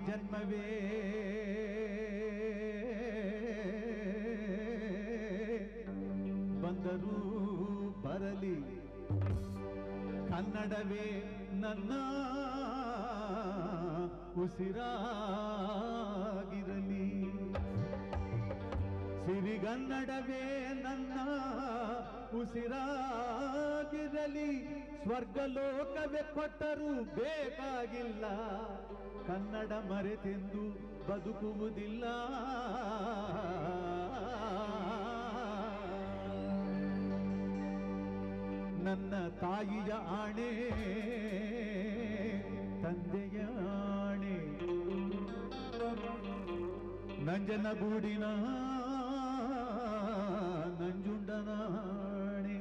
ಜನ್ಮವೇ ಬಂದರೂ ಬರಲಿ, ಕನ್ನಡವೇ ನನ್ನ ಉಸಿರಾಗಿರಲಿ. ಸಿರಿಗನ್ನಡವೇ ನನ್ನ ಉಸಿರಾಗಿರಲಿ. ಸ್ವರ್ಗಲೋಕವೇ ಕೊಟ್ಟರೂ ಬೇಕಾಗಿಲ್ಲ, ಕನ್ನಡ ಮರೆತೆಂದು ಬದುಕುವುದಿಲ್ಲ. ನನ್ನ ತಾಯಿಯ ಆಣೆ, ತಂದೆಯ ಆಣೆ, ನಂಜನಗೂಡಿನ ನಂಜುಂಡನಾಣೆ.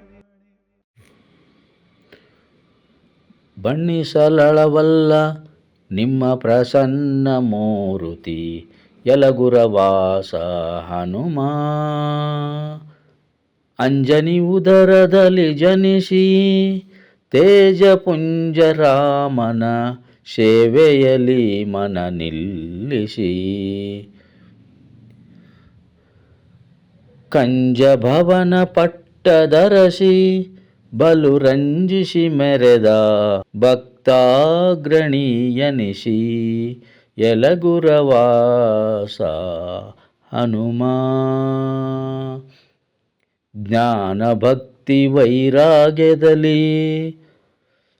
ಬಣ್ಣಿಸಲಳವಲ್ಲ ನಿಮ್ಮ ಪ್ರಸನ್ನ ಮೂರುತಿ, ಯಲಗುರವಾಸ ಹನುಮ. ಅಂಜನಿ ಉದರದಲ್ಲಿ ಜನಿಸಿ ತೇಜಪುಂಜರಾಮನ ಸೇವೆಯಲಿ ಮನ ನಿಲ್ಲಿಸಿ. ಕಂಜಭವನ ಪಟ್ಟದರಸಿ ಬಲು ರಂಜಿಸಿ ಮೆರೆದ ಭಕ್ತಾಗ್ರಣೀಯನಿಸಿ, ಯಲಗುರವಾಸ ಹನುಮ. ಜ್ಞಾನ ಭಕ್ತಿ ವೈರಾಗ್ಯದಲ್ಲಿ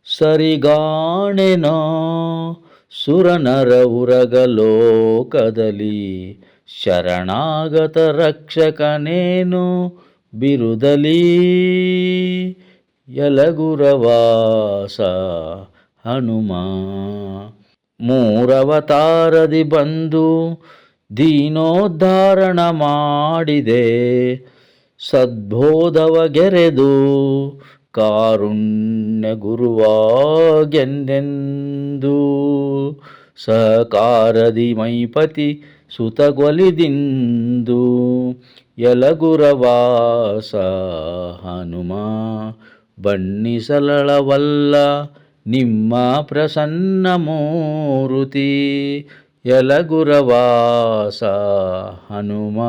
ಸರಿಗಾಣೆನೋ ಸುರನರ ಉರಗಲೋಕದಲ್ಲಿ, ಶರಣಾಗತ ರಕ್ಷಕನೇನು ಬಿರುದಲಿ, ಯಲಗುರವಾಸ ಹನುಮ. ಮೂರವತಾರದಿ ಬಂದು ದೀನೋದ್ಧಾರಣ ಮಾಡಿದೆ, ಸದ್ಬೋಧವ ಗೆರೆದು ಕಾರುಣ್ಯ ಗುರುವಾಗೆಂದೆಂದು. ಸಹಕಾರದಿ ಮೈಪತಿ ಸುತಗೊಲಿದಿಂದು, ಯಲಗುರವಾಸ ಹನುಮ. ಬಣ್ಣಿಸಲಳವಲ್ಲ ನಿಮ್ಮ ಪ್ರಸನ್ನ ಮೂರುತಿ, ಯಲಗುರವಾಸ ಹನುಮ.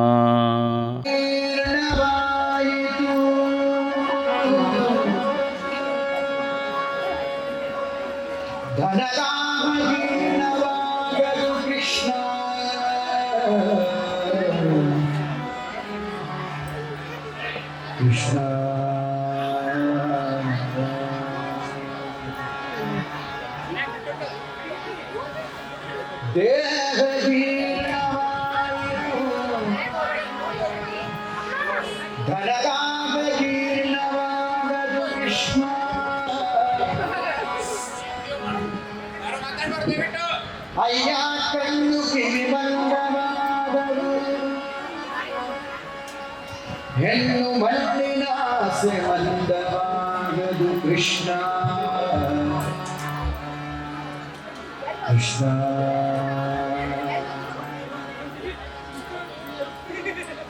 ಧನದಾಮಗೀರ್ಣವಾಗಲು ಕೃಷ್ಣ, ಕೃಷ್ಣ ದೇಹಜೀರ್ಣವಾಯಿತು, ಧನದಾಮಗೀರ್ಣವಾಗಲು ಕೃಷ್ಣ. ಅಯ್ಯ ಕಣ್ಣು ಕಿವಿಮಂಗವಾದರು, ಹೆಣ್ಣು ಮಣ್ಣಿನ ಆಸೆ ಮಂದವಾಗದು ಕೃಷ್ಣ, ಕೃಷ್ಣ.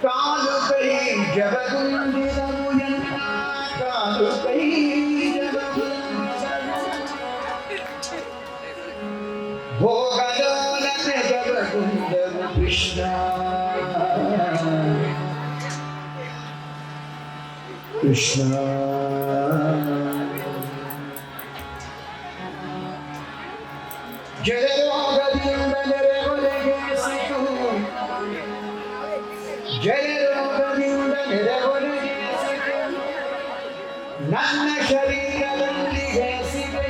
ಕಾಲು ಕೈ ಜಗಗುಂದಿದವು ಎನ್ನ, ಕಾಲು ಕೈ ಭೋಗಲೋಲನೆ ಜಗಗುಂದವು ಕೃಷ್ಣ, ಕೃಷ್ಣ. ಜಲರೋಗದಿಂದ ನೆರೆಹೊರೆಗೆಸಿತು, ಜಲರೋಗದಿಂದ ನೆರೆಹೊರೆಗೆಸಿತು, ನನ್ನ ಶರೀರದಲ್ಲಿ ಹೇಸಿಗೆ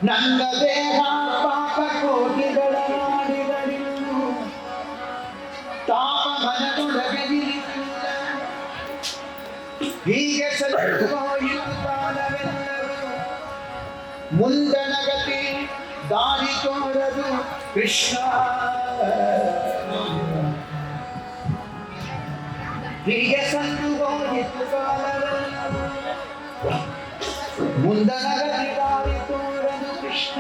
ನನ್ನ ದೇಹ ಪಾಪ ಕೋಟಿಗಳ ಮಾಡಿದರಿನ್ನು, ತಾಪ ಮನದೊಳಗೆ ಇರಿಸಿಲ್ಲ. ಹೀಗೆ ಸಲಹುತ್ತಾನವೆಲ್ಲರೂ, ಮುಂದನ ಗತಿ ದಾರಿ ತೋರದು ಕೃಷ್ಣ. ಹೀಗೆ ಸಂದು ಹೋಯಿತು ಕಾಲವೆಲ್ಲರೂ, ಮುಂದನ ಗತಿ ದಾರಿ ತೋರದು ಕೃಷ್ಣ.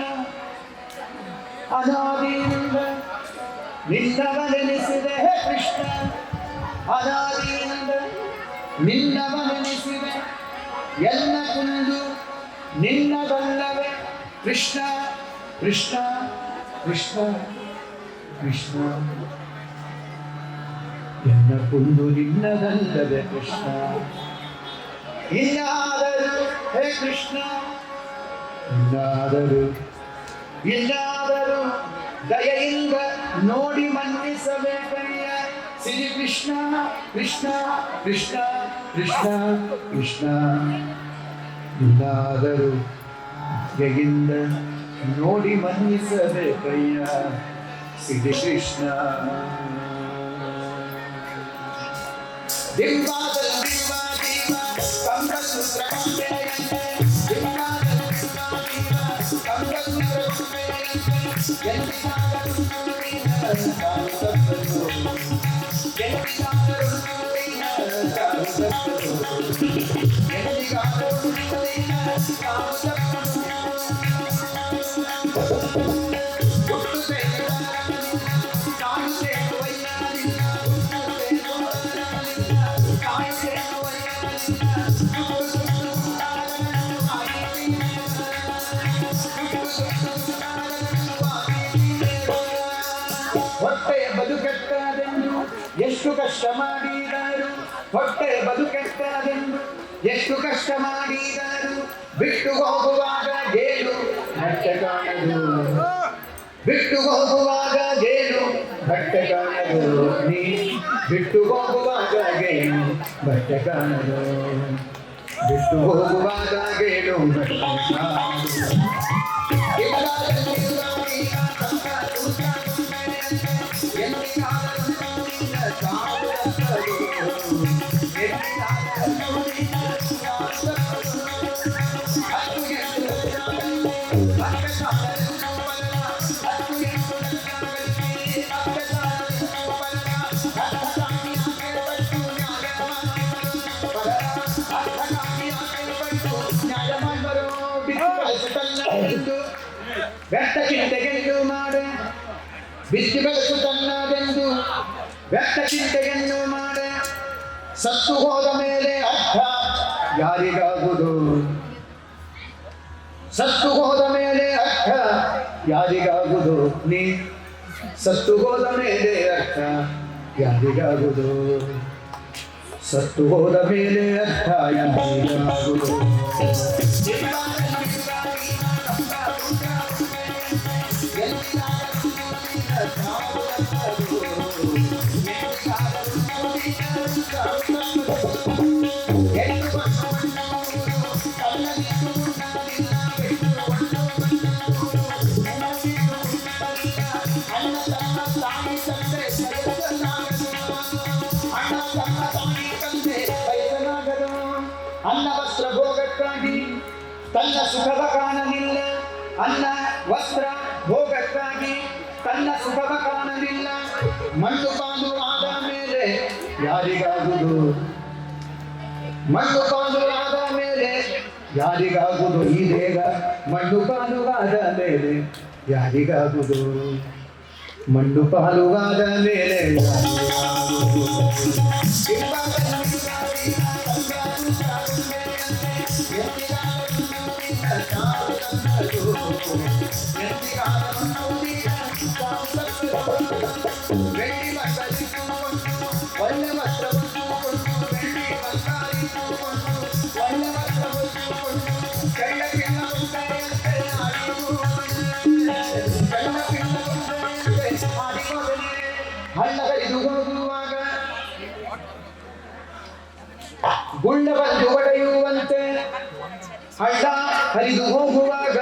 ಅನಾದಿಯಿಂದ ನಿನ್ನವನೆನಿಸಿದೆ ಕೃಷ್ಣ, ಅನಾದಿಯಿಂದ ನಿನ್ನವನೆನಿಸಿದೆ, ಎಲ್ಲ ಕುಂದು ನಿನ್ನದಲ್ಲವೇ ಕೃಷ್ಣ ಕೃಷ್ಣ ಕೃಷ್ಣ ಕೃಷ್ಣ ಎನ್ನ ಕುಂದು ನಿನ್ನದಲ್ಲದೆ ಕೃಷ್ಣ ಇನ್ನಾದರೂ ಹೇ ಕೃಷ್ಣ ಇನ್ನಾದರೂ ದಯೆಯಿಂದ ನೋಡಿ ಮನ್ನಿಸಬೇಕಯ್ಯ ಶ್ರೀ ಕೃಷ್ಣ ಕೃಷ್ಣ ಕೃಷ್ಣ ಕೃಷ್ಣ ಕೃಷ್ಣ ಇನ್ನಾದರೂ ದಯೆಯಿಂದ ನೋಡಿ ಮನ್ನಿಸಬೇಕಯ್ಯ ಶ್ರೀ ಕೃಷ್ಣ ದಿವ್ವಾದಲು ದಿವ್ವ ದಿವ್ವ ಕಂಬಸೂತ್ರ ಗೊಂಬೆಯಂತೆ ದಿವ್ವಾದಲು ದಿವ್ವ ದಿವ್ವ ಕಂಬಸೂತ್ರ ಗೊಂಬೆಯಂತೆ ಎಂದಿಗಾದರೂ ನೋಡಿನ ತಾನು ತಪ್ಪದು ಎಂದಿಗಾದರೂ ನೋಡಿನ ತಾನು ತಪ್ಪದು ಎಂದಿಗಾದರೂ ನೋಡಿನ ತಾನು ತಪ್ಪದು ಹುಟ್ಟು ತೆಗೆದಾರನಿಲ್ಲ ತಾನು ಸೇರುವಯ್ಯ ನಿನ್ನ ಹುಟ್ಟು ತೆಗೆದೋರನಿಲ್ಲ ತಾನು ಸೇರುವಯ್ಯ ಹೊಟ್ಟೆ ಬದುಕೆಟ್ಟದೆಂದು ಎಷ್ಟು ಕಷ್ಟ ಮಾಡಿದರು ಹೊಟ್ಟೆ ಬದುಕೆಟ್ಟದೆಂದು ಎಷ್ಟು ಕಷ್ಟ ಮಾಡಿದರು ಬಿಟ್ಟು ಹೋಗುವಾಗ ಗೇಲು ಬಟ್ಟೆ ಕಾಣದು ಬಿಟ್ಟು ಹೋಗುವಾಗ ಗೇಲು ಬಟ್ಟೆ ಕಾಣದು ನೀ ಬಿಟ್ಟು ಹೋಗುವಾಗ ಗೇಲು ಬಟ್ಟೆ ಕಾಣದು ಬಿಟ್ಟು ಹೋಗುವಾಗ ಗೇಲು ಬಟ್ಟೆ ಕಾಣದು ವ್ಯಕ್ತ ಚಿಂತೆಗೆಂದು ಮಾಡ ಬಿದ್ದು ಬೆಳೆಸು ತನ್ನದೆಂದು ವ್ಯಕ್ತ ಚಿಂತೆಗೆಂದು ಮಾಡ ಸತ್ತು ಹೋದ ಮೇಲೆ ಅರ್ಥ ಯಾರಿಗಾಗುವುದು ಸತ್ತು ಹೋದ ಮೇಲೆ ಅರ್ಥ ಯಾರಿಗಾಗುವುದು ನೀ ಸತ್ತು ಹೋದ ಮೇಲೆ ಅರ್ಥ ಯಾರಿಗಾಗುವುದು ಸತ್ತು ಹೋದ ಮೇಲೆ ಅರ್ಥ ಯಾರಿಗಾಗುವುದು ಅನ್ನ ವಸ್ತ್ರ ಭೋಗಕ್ಕಾಗಿ ತನ್ನ ಸುಖವ ಕಾಣಲಿಲ್ಲ ಅನ್ನ ವಸ್ತ್ರ ಭೋಗಕ್ಕಾಗಿ ತನ್ನ ಸುಖವ ಕಾಣಲಿಲ್ಲ ಮಣ್ಣು ಪಾಲು ಆದ ಮೇಲೆ ಯಾರಿಗಾಗುವುದು ಮಣ್ಣು ಪಾಲು ಆದ ಮೇಲೆ ಯಾರಿಗಾಗುವುದು ಈ ದೇಹ ಮಣ್ಣು ಪಾಲು ಆದ ಮೇಲೆ ಯಾರಿಗಾಗುವುದು ಮಣ್ಣು ಪಾಲು ಆದ ಮೇಲೆ ಯಾರಿಗಾಗುವುದು ಹಳ್ಳ ಹರಿದು ಹೋಗುವಾಗ ಗುಳ್ಳ ಬಂದು ಒಡೆಯುವಂತೆ ಹಳ್ಳ ಹರಿದು ಹೋಗುವಾಗ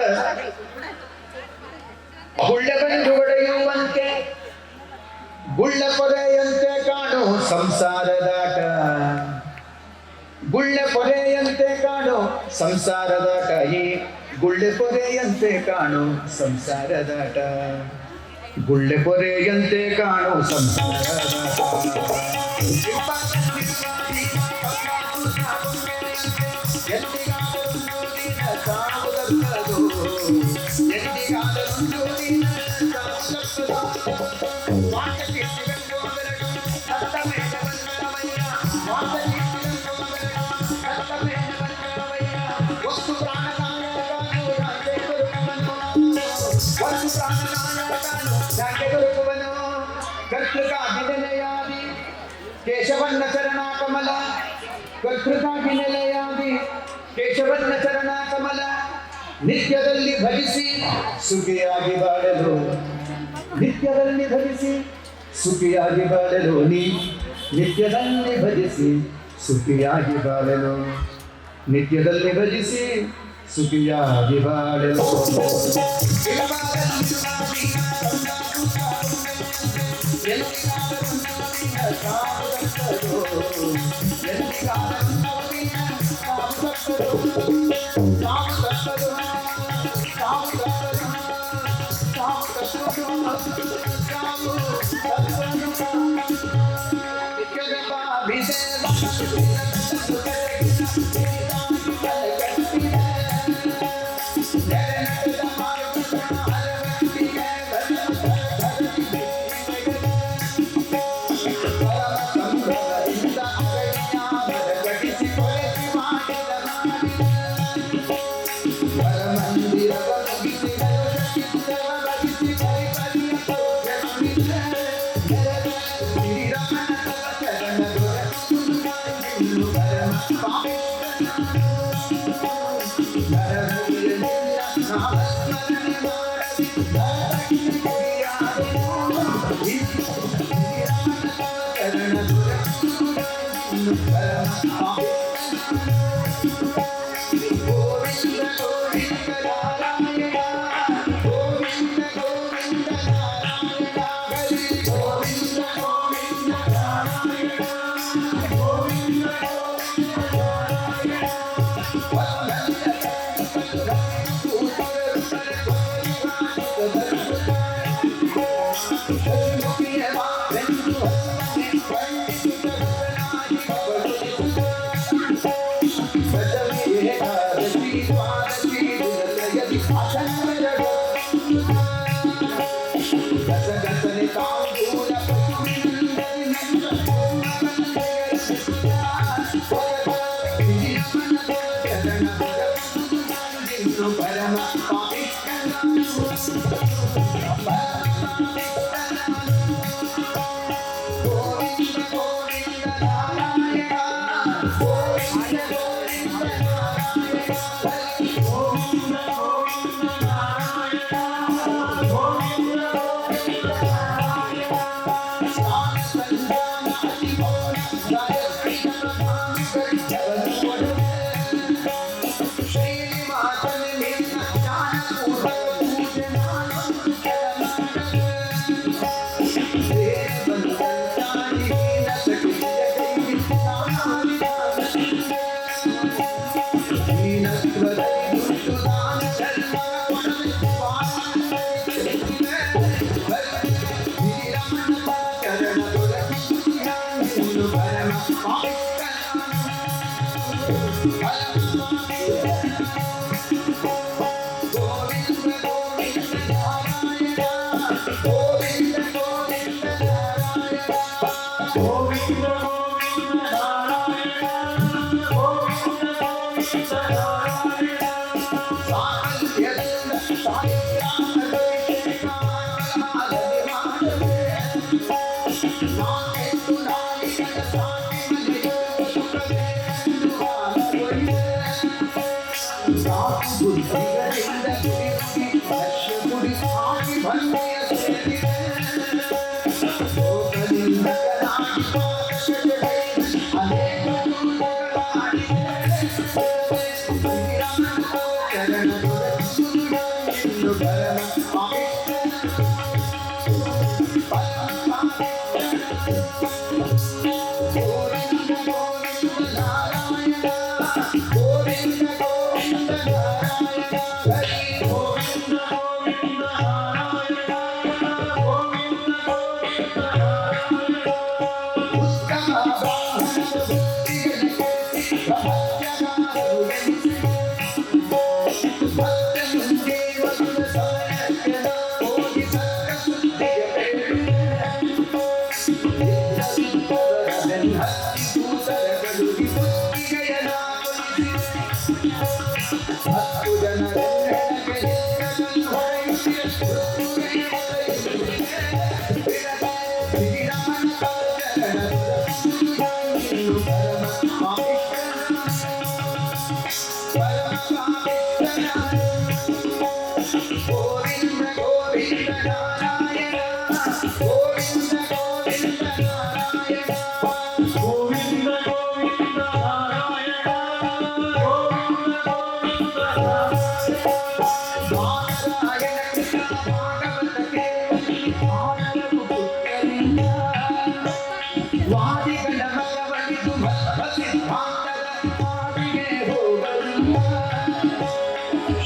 ಗುಳ್ಳ ಬಂದು ಒಡೆಯುವಂತೆ ಗುಳ್ಳ ಪೊರೆಯಂತೆ ಕಾಣು ಸಂಸಾರದಾಟ ಗುಳ್ಳೆ ಪೊರೆಯಂತೆ ಕಾಣು ಸಂಸಾರದಾಟ ಈ ಗುಳ್ಳೆ ಪೊರೆಯಂತೆ ಕಾಣು ಸಂಸಾರದಾಟ ಗುಳ್ಳೆ ಪೊರೆಯಂತೆ ಕಾಣು ಸಂಸಾರದಾಟ ವಸ್ತು ಪ್ರಾಣ ಮನಸ್ಸು ಪ್ರಾಣನಾಯ ಕಾಣು ಯಾಕೆ ದೊರಕುವನು ಕರ್ತೃಕಾಭಿನೆಲೆಯಾದಿ ಕೇಶವನ್ನ ಚರಣ ಕಮಲ ಕರ್ತೃಕಾಭಿನೆಲೆಯಾದಿ ಕೇಶವನ್ನ ಚರಣ ಕಮಲ ನಿತ್ಯದಲ್ಲಿ ಭಜಿಸಿ ಸುಖಿಯಾಗಿ ಬಾಳಲು ನಿತ್ಯದಲ್ಲಿ ಭಜಿಸಿ ಸುಖಿಯಾಗಿ ಬಾಳಲು ನೀ ನಿತ್ಯದಲ್ಲಿ ಭಜಿಸಿ ಸುಖಿಯಾಗಿ ಬಾಳಲು ನಿತ್ಯದಲ್ಲಿ ಭಜಿಸಿ ಸುಖಿಯಾಗಿ ಬಾಳಲು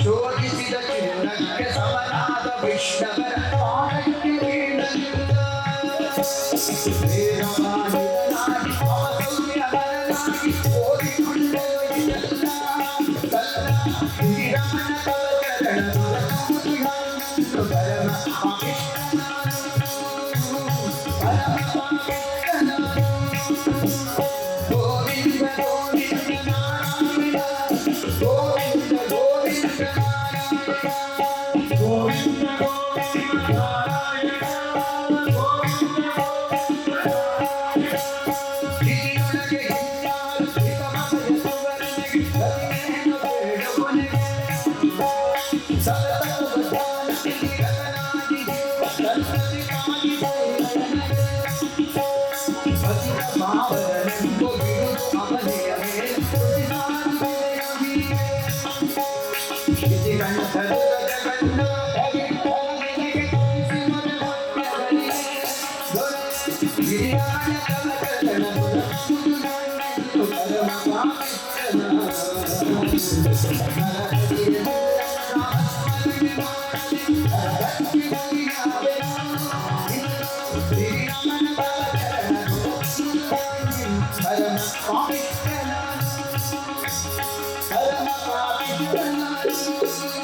ಶೋಧಿಸಿದ ಚಿನ್ನಕ್ಕೆ ಸಮನಾದ ವೈಷ್ಣವರ ಪಾದಕ್ಕೆ ಬೀಳಲಿಲ್ಲ. ವೇದವಾದಿಗಳಾಗಿ ಅಸೂಯಮರನಾಗಿ ಓದಿಕೊಂಡರು ಇದೆಲ್ಲ. ಕಲ್ಲ ಶ್ರೀರಮಣ ಕವಚರಣ ದುರಸುವುದು ಹಣ್ಣು ಪರಮ ಪಾಪಿಷ್ಠನಾನು. ಪರಮ ಪಾಪಿಷ್ಠನಾನು. ಗೋವಿಂದ ಗೋವಿಂದ ನಾರಾಯಣ ಗೋವಿಂದ ಗೋವಿಂದ ನಾರಾಯಣ ಗೋವಿಂದ ಗೋವಿಂದ ನಾರಾಯಣ ಗೋವಿಂದ ಗೋವಿಂದ ನಾರಾಯಣ. ಹಿರಿಯೊಳಗೆ ಹಿರಿಯಾರು ಹಿತಮಯಸುವರನಿಗೆ ಗತಿಯೇನು ಬೇಡವನಿಗೆ. ಸತತವ ಜ್ಞಾನದಲ್ಲಿ ರತನಾಗಿ ತನ್ನದಿ ಕಾಗಿ ಬೈರನಗೆ. ಭಜಿತ ಭಾವನೆಂಬು ಬಿಡುದು ಅವನೆಯ ಮೇಲೆ ತುದಿನಾರು ಬೆಳೆಯುವಿಗೆ. ಇತಿಗಂಧದ ಜಗನ್ನ ಭವಿಷ್ಯನಿಗೆ ತೋರಿಸಿ ಮನಮಧ್ಯದಲ್ಲಿ ದೊರೆ ಹಿರಿಯಾಣ ಕವಚರಣ ದುರಸುವುದು ಹಣ್ಣು ಪರಮ ಪಾಪಿಷ್ಠನಾನು.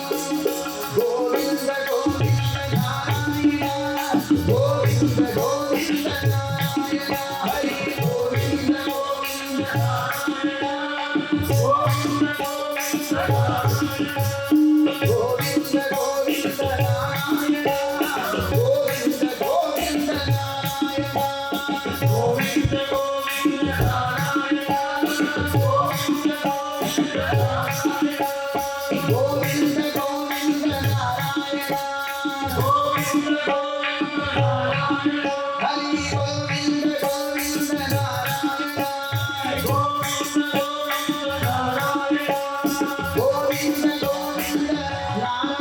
ಗೋವಿಂದ ಗೋವಿಂದ ನಾರಾಯಣ ಗೋವಿಂದ ಗೋವಿಂದ ನಾರಾಯಣ ಹರಿ ಗೋವಿಂದ ಗೋವಿಂದ ನಾರಾಯಣ ಗೋವಿಂದ ಗೋವಿಂದ ನಾರಾಯಣ ಗೋವಿಂದ ಗೋವಿಂದ ನಾರಾಯಣ ಗೋವಿಂದ ಗೋವಿಂದ ನಾರಾಯಣ ಗೋವಿಂದ ಗೋವಿಂದ ನಾರಾಯಣ ಗೋವಿಂದ ಗೋವಿಂದ ನಾರಾಯಣ ಗೋವಿಂದ ಗೋವಿಂದ ನಾರಾಯಣ ಗೋವಿಂದ ಗೋವಿಂದ ನಾರಾಯಣ ಹರಿ ಗೋವಿಂದ ಗೋವಿಂದ ನಾರಾಯಣ ಗೋವಿಂದ ಗೋವಿಂದ ನಾರಾಯಣ ಗೋವಿಂದ ಗೋವಿಂದ ನಾರಾಯಣ.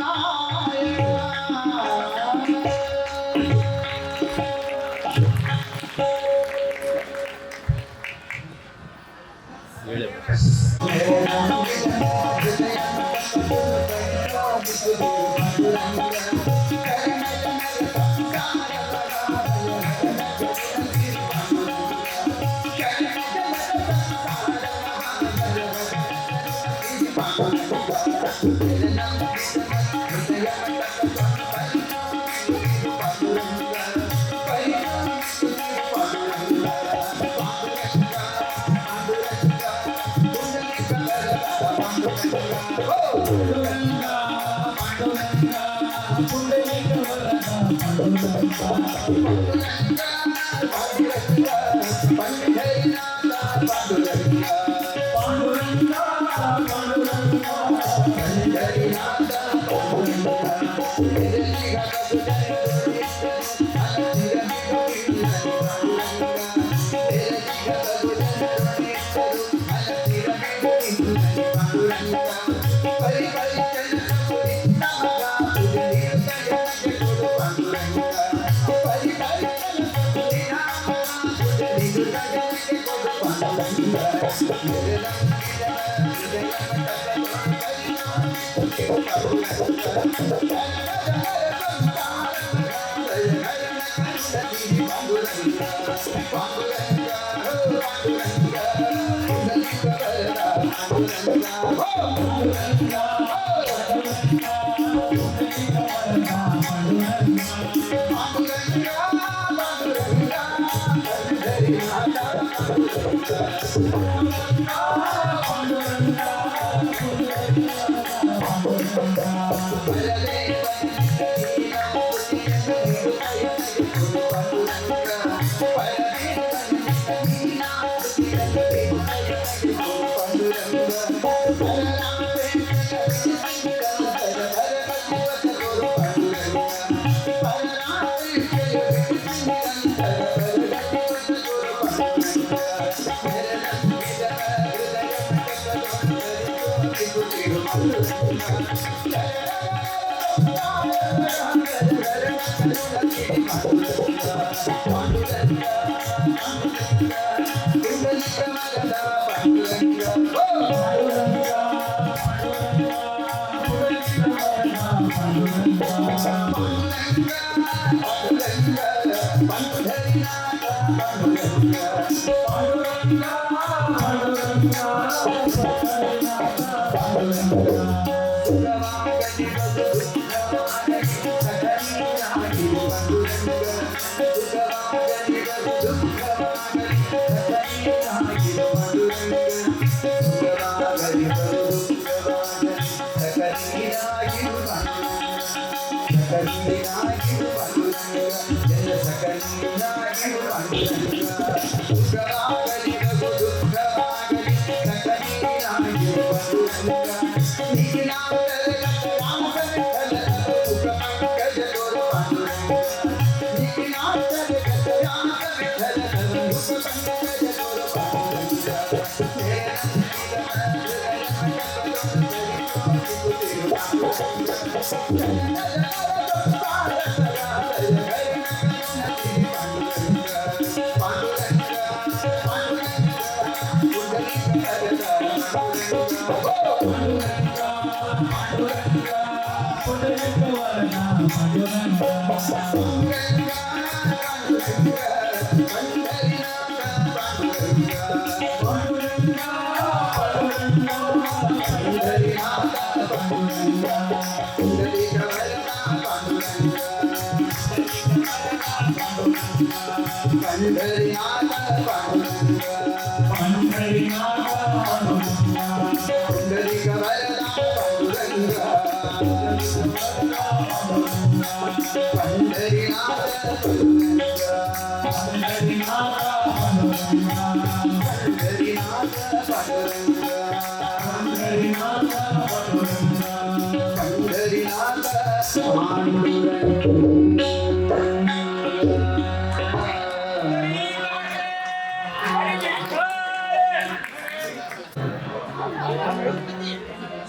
Hare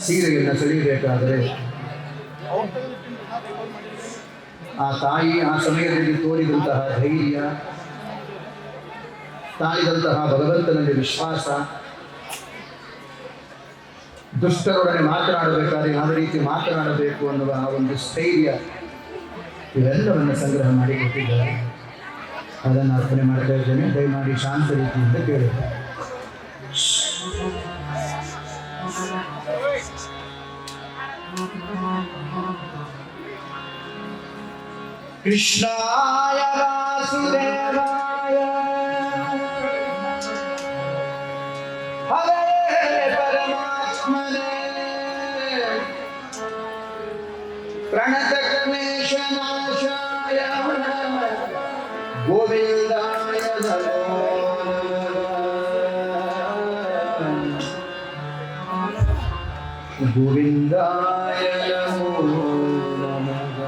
ಸೀರೆಯನ್ನು ಸೆಳೆಯಬೇಕಾದರೆ ಆ ತಾಯಿ ಆ ಸಮಯದಲ್ಲಿ ತೋರಿದಂತಹ ಧೈರ್ಯ, ತಾಳಿದಂತಹ ಭಗವಂತನಲ್ಲಿ ವಿಶ್ವಾಸ, ದುಷ್ಟರೊಡನೆ ಮಾತನಾಡಬೇಕಾದ್ರೆ ಯಾವ ರೀತಿ ಮಾತನಾಡಬೇಕು ಅನ್ನುವ ಆ ಒಂದು ಸ್ಥೈರ್ಯ, ಇವೆಲ್ಲವನ್ನು ಸಂಗ್ರಹ ಮಾಡಿ ಕೊಟ್ಟಿದ್ದಾರೆ. ಅದನ್ನು ಅರ್ಪಣೆ ಮಾಡ್ತಾ ಇದ್ದೇನೆ. ದಯಮಾಡಿ ಶಾಂತ ರೀತಿಯಿಂದ ಕೇಳಿ. ಕೃಷ್ಣಾಯ ವಾಸುದೇವಾಯ ಹರೇ ಪರಮಾತ್ಮನೇ ಪ್ರಣತಕ್ಲೇಶನಾಶಾಯ ಗೋವಿಂದಾಯ ನಮೋ ನಮಃ ಗೋವಿಂದಾಯ ನಮೋ ನಮಃ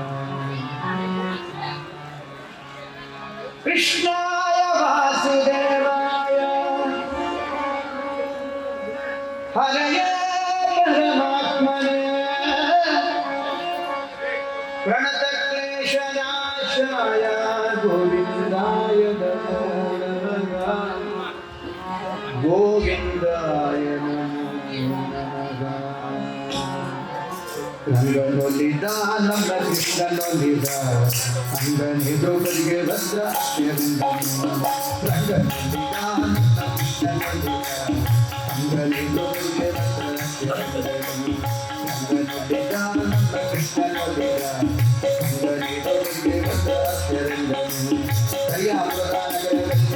ಕೃಷ್ಣಾಯ ವಾಸುದೇವಾಯ ಹರಯೇ ಪರಮಾತ್ಮನೇ ಪ್ರಣತಕ್ಲೇಶನಾಶಾಯ ಗೋವಿಂದಾಯ ನಮೋ ನಮಃ ಗೋವಿಂದಾಯ ನಮೋ ನಮಃ ರಂಗನೊಲಿದ ನಮ್ಮ ಕೃಷ್ಣನೊಲಿದ ಅಂಗನಿ ದ್ರೌಪದಿಗೆ ಭದ್ರ ರಂಗನೊಲಿದ ನಮ್ಮ ಕೃಷ್ಣನೊಲಿದ ಅಂಗನಿ ದ್ರೌಪದಿಗೆ ಭದ್ರ ರಂಗನೊಲಿದ ನಮ್ಮ ಕೃಷ್ಣನೊಲಿದ ಅಂಗನಿ ದ್ರೌಪದಿಗೆ ಭದ್ರ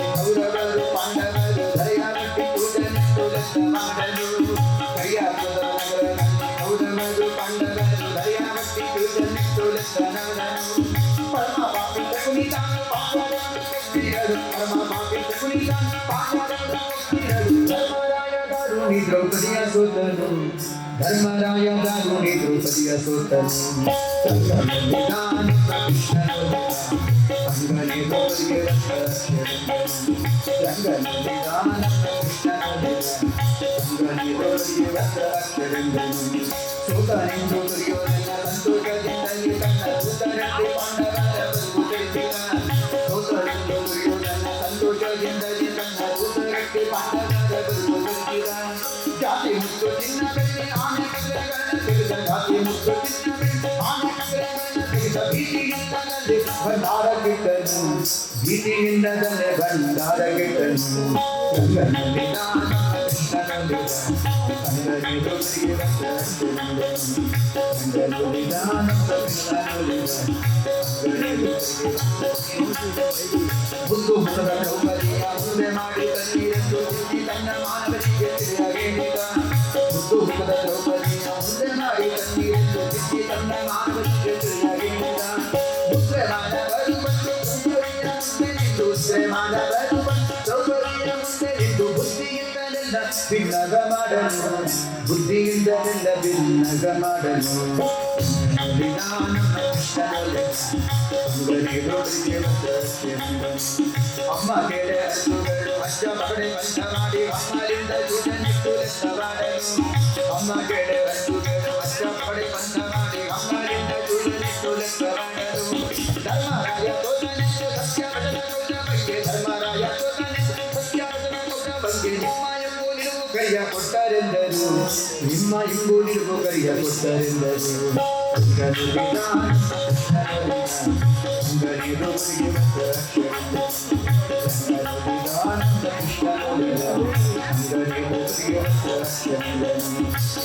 ಕೌರವರು ಪಾಂಡವರು ದಯಾವತಿ ಪೂಜನಿಟ್ಟು ಮಾಡಲು ಕೌರವರು ಪಾಂಡವರು ದಯಾವತಿ ಪೂಜನಿಟ್ಟು ಪರಮ ಪಾಪಿತ ಕುಣಿತಾನು ಪರಮ ಪಾಪಿತ ಕುಣಿತಾನು ಧರ್ಮರಾಯ ದಾರುಣಿ ದ್ರೌಪದಿಯ ಸೋತನು ಧರ್ಮರಾಯ ದಾರುಣಿ ದ್ರೌಪದಿಯ ಸೋತನು ಅಂಗನಿ ದ್ರೌಪದಿಗೆ ಸೋತನೆಂದು ದುರ್ಯೋಧನ ಸಂತೋಷದಿಂದಲೇ ತನ್ನ ದೂತರಲ್ಲಿ ಪಾಂಡವರ ಮುತ್ತು ಚಿನ್ನ ಬೆಳ್ಳಿ ಆನೆ ಕಗ್ರಗಳನ್ನ ತೆಗೆದ ಜಾತಿ ಮುತ್ತು ಚಿನ್ನ ಬೆಳ್ಳಿ ಆನೆ ಕಗ್ರಗಳನ್ನ ತೆಗೆದ ಭೀತಿಯಿಂದಲೇ ಭಂಡಾರ ಗಿಟ್ಟನು ಭೀತಿಯಿಂದಲೇ ಭಂಡಾರ ಗಿಟ್ಟನು ಬುದ್ದು ಮುಖದ ದ್ರೌಪದಿಯ ಮುಂದೆ ಮಾಡಿ ಕಣ್ಣೀರೆಂದು ಚಿತ್ತಿ ತನ್ನ ಮಾನವರಿಗೆ ತಿಳಿಯಬೇಕಿದ ಬುದ್ದು ಮುಖದ ದ್ರೌಪದಿಯ ಮುಂದೆ ಮಾಡಿ ಕಣ್ಣೀರೆಂದು ಚಿತ್ತಿ ತನ್ನ ಮಾನವರಿಗೆ ತಿಳಿಯಬೇಕಿದ ಮುದ್ರೆ ಮಾನವರು ಬಂದು ದ್ರೌಪದಿಯ ಮುಂದೆ ನಿಂತು ಮಾನವರು ಬಂದು ದ್ರೌಪದಿಯ ಮುಂದೆ ನಿಂತು ಬುದ್ಧಿಯಿಂದಲೆಲ್ಲ ಭಿನ್ನಗ ಮಾಡಲು ಬುದ್ಧಿಯಿಂದಲೆಲ್ಲ ಭಿನ್ನಗ ಮಾಡಲು ಅಮ್ಮ ಕೇಳೆ ಹಸುಗಳು ಅಷ್ಟ ಮಗಡೆ ಬಂಧ ಮಾಡಿ ಅಮ್ಮರಿಂದ ಜೂಜನಿಟ್ಟು ಲೆಕ್ಕ ಮಾಡಲು ಅಮ್ಮ ಕೇಳೆ ಹಸುಗಳು ಅಷ್ಟ ಮಗಡೆ ಬಂಧ ಮಾಡಿ ಅಮ್ಮರಿಂದ ಜೂಜನಿಟ್ಟು ಲೆಕ್ಕ ಮಾಡಲು ಧರ್ಮರಾಯ ತೋಟನೆಂದು ಸತ್ಯವಚನ ಗೌಡ ಬಗ್ಗೆ ಧರ್ಮರಾಯ ತೋಟನೆಂದು ಸತ್ಯವಚನ ಗೌಡ ಬಗ್ಗೆ ನಿಮ್ಮ ಎಂಬು ನಿಲುವು ಕೈಯ ಕೊಟ್ಟರೆಂದರು ನಿಮ್ಮ ಎಂಬು ನಿಲುವು ಕೈಯ ಕೊಟ್ಟರೆಂದರು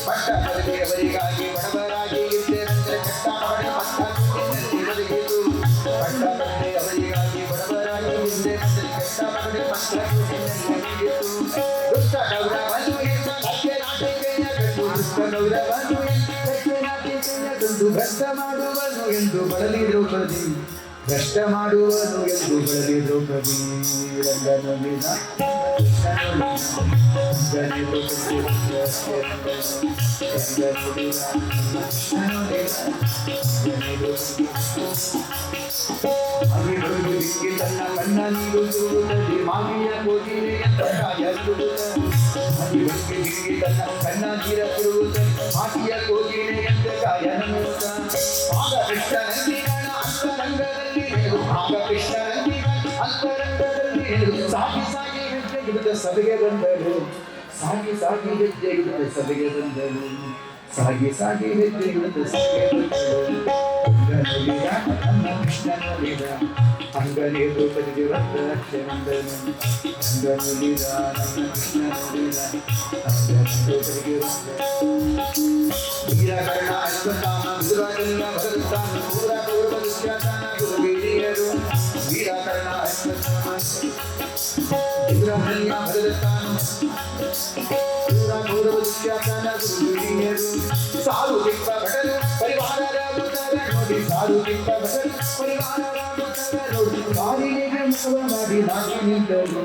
ಪಟ್ಟ ಪದವಿಯವರಿಗಾಗಿ ಬಡವರಾಗಿ ಇದ್ದೇನೆಂದರೆ ಕೆಟ್ಟ ಮಾಡಿ ಪಟ್ಟ ಬದುಕಿತು ಪಟ್ಟ ಪದವಿಯವರಿಗಾಗಿ ಬಡವರಾಗಿ ಇದ್ದೇನೆಂದರೆ ಕೆಟ್ಟ ಮಾಡಿ ಪಟ್ಟ ದುಷ್ಟ ಗೌರವನು ಎಂದ ಸತ್ಯ ನಾಟಿಕೆಯ ಗಂಡು ದುಷ್ಟ ಗೌರವನು ಭ್ರಷ್ಟ ಮಾಡುವನು ಎಂದು ಬಳಲಿ ದ್ರೌಪದಿ ಭ್ರಷ್ಟ ಮಾಡುವನು ಎಂದು ಬಳಲಿ ದ್ರೌಪದಿ ರಂಗನೊಲಿದ ತನ್ನ ಕಣ್ಣ ನೀರು ಸುರುವುದಲ್ಲಿ ಮಾವಿಯ ಕೋಗಿಲೆ ತನ್ನ ಕಣ್ಣ ನೀರ ಸುರುವುದಲ್ಲಿ ಮಾಟಿಯ ಕೋಗಿಲೆ ಎಂದ ಗಾಯನಮೂತ ಆಗ ಕೃಷ್ಣನಂದಿಗಳ ಅಂತರಂಗದಲ್ಲಿ ಆಗ ಕೃಷ್ಣನಂದಿಗಳ ಅಂತರಂಗದಲ್ಲಿ ಸಾಗಿ ಸಾಗಿ ಹೆಜ್ಜೆ ಹಿಡಿದ ಸಭೆಗೆ ಬಂದಳು ಸಾಗಿ ಸಾಗಿ ಹೆಜ್ಜೆ ಹಿಡಿದ ಸಭೆಗೆ ಬಂದಳು ಸಾಗಿ ಸಾಗಿ ಹೆಜ್ಜೆ ಹಿಡಿದ ಸಭೆಗೆ ಬಂದಳು ನಮ್ಮ ಕೃಷ್ಣನೊಲಿದ ಅಂಗನೇ ದ್ರೌಪದಿಗೆ ಬಂದ ರಕ್ಷೆಂದನು ಅಂಗನೊಲಿದ ನಮ್ಮ ಕೃಷ್ಣನೊಲಿದ ದ್ರೌಪದಿಗೆ ಬಂದ ವೀರಕರ್ಣ ಅಶ್ವತ್ಥಾಮ ಮಧುರಾಜನ್ಯ ಭರತಾನ ಪೂರ ಕೌರವ ದುಶ್ಯಾಸನ ಗುರುಗಿರಿಯರು ವೀರಕರ್ಣ ಅಶ್ವತ್ಥಾಮ ಮಧುರಾಜನ್ಯ ಭರತಾನ ಪೂರ ಕೌರವ ದುಶ್ಯಾಸನ ಗುರುಗಿರಿಯರು ಸಾರು ದಿಕ್ಕ ಭಟರು ಪರಿವಾರರ ಮುಖರ ನೋಡಿ ಸಾರು ದಿಕ್ಕ ಭಟರು ಪರಿವಾರರ ಮುಖರ ನೋಡಿ ದಾರಿನಿಗೆ ಮುಖವ ಮಾಡಿ ನಾಚಿ ನಿಂತರು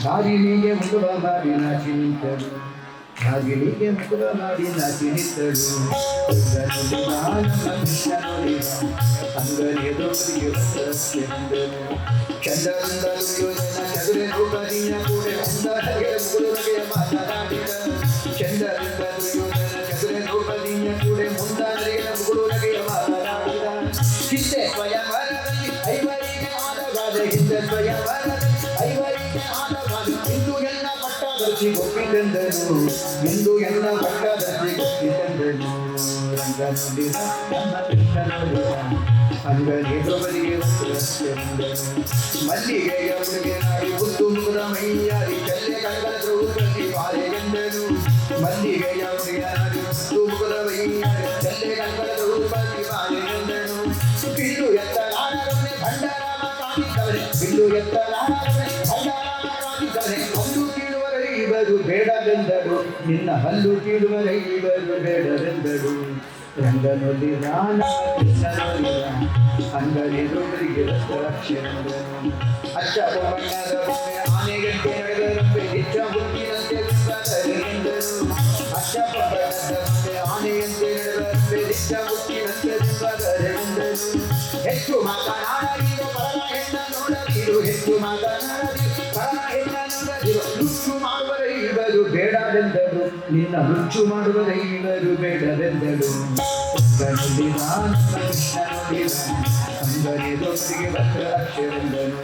ದಾರಿನಿಗೆ ಮುಖವ ಮಾಡಿ ನಾಚಿ ನಿಂತರು ಹಾಗೆಲಿಗೆ ಮುಖ ಮಾಡಿ ನಾಚಿ ನಿಂತಳು ಅಂಗನೇ ದ್ರೌಪದಿಗೆ ಚಂದ್ರನಿಂದ ದುರ್ಯೋಧನ ಚದುರೆ ದ್ರೌಪದಿಯ ಕೂಡ ಮುಂದಾಗೆ ಮುಗುಳುಗೆ ಮಾತನಾಡಿದ ಚಂದ್ರನಿಂದ ದುರ್ಯೋಧನ ಚದುರೆ ದ್ರೌಪದಿಯ ಕೂಡ ಮುಂದಾಗೆ ಮುಗುಳುಗೆ ಮಾತನಾಡಿದ ಹಿಂದೆ ಸ್ವಯಂವರದಲ್ಲಿ ಐವರಿಗೆ ಆದಗಾದ ಹಿಂದೆ ಸ್ವಯಂವರದಲ್ಲಿ ಐವರಿಗೆ ಆದಗಾದ ಇಂದು ಎಲ್ಲ ಪಟ್ಟದರ್ಶಿ ಗೊತ್ತಿದ್ದೆಂದರು ಇಂದು ಎಲ್ಲ ಪಟ್ಟದರ್ಶಿ ಗೊತ್ತಿದ್ದೆಂದರು ರಂಗನೊಲಿದ ನಮ್ಮ ಕೃಷ್ಣನೊಲಿದ ಅಂಗನೇ ದ್ರೌಪದಿಗೆ ಮಲ್ಲಿಗೆಯ ಹುಡುಗೆ ನಾಡಿ ಬುದ್ದು ಮುಗುರ ಮೈಯಾರಿ ಚಲ್ಲೆ ಕನಕನ ದ್ರೌಪದಿ ಬಾಲೆಗೆಂದನು ಮಲ್ಲಿಗೆಯ ಹುಡುಗೆ ನಾಡಿ ಬುದ್ದು ಮುಗುರ ಮೈಯಾರಿ ಚಲ್ಲೆ ಕನಕನ ದ್ರೌಪದಿ ಬಾಲೆಗೆಂದನು ಬಿಲ್ಲು ಎತ್ತಲಾರವನೆ ಭಂಡಾರಾಮ ಕಾಣಿದ್ದವನೆ ಬಿಲ್ಲು ಎತ್ತಲಾರವನೆ ಭಂಡಾರಾಮ ಕಾಣಿದ್ದವನೆ ಹಲ್ಲು ಕೀಳುವರೆ ಇವರು ಬೇಡವೆಂದರು ನಿನ್ನ ಹಲ್ಲು ಕೀಳುವರೆ ಇವರು ಬೇಡವೆಂದರು ರಂಗನೊಲಿದ ಕೃಷ್ಣನೊಲಿದ ಅಂಗನೇ ದ್ರೌಪದಿಗೆ ರಕ್ಷೆಂದನು ಅಚ್ಚ ಬಣ್ಣದ ಆನೆಗಂಟೆ ನಡೆದರಂತೆ ನಿಚ್ಚ ಬುದ್ಧಿನಂತೆ ಬಿಂಬದರೆಂದರು ಅಚ್ಚ ಬಣ್ಣದ ಆನೆಯಂತೆ ನಡೆದರಂತೆ ನಿಚ್ಚ ಬುದ್ಧಿನಂತೆ ಬಿಂಬದರೆಂದರು ಹೆಚ್ಚು ಮಾತನಾಡಲಿರು ಪರಮ ಹೆಣ್ಣ ನೋಡಲಿರು ಹೆಚ್ಚು ಮಾತನಾಡಲಿರು ಪರಮ ಹೆಣ್ಣ ನೋಡಲಿರು ನುಚ್ಚು ಮಾಡುವರೆ ಇವರು ಬೇಡವೆಂದರು ನಿನ್ನ ನುಚ್ಚು ಮಾಡುವರೆ ಇವರು ಬೇಡವೆಂದರು ರಂಗನೊಲಿದ ಕೃಷ್ಣನೊಲಿದ ಅಂಗನೇ ದ್ರೌಪದಿಗೆ ರಕ್ಷೆಂದನು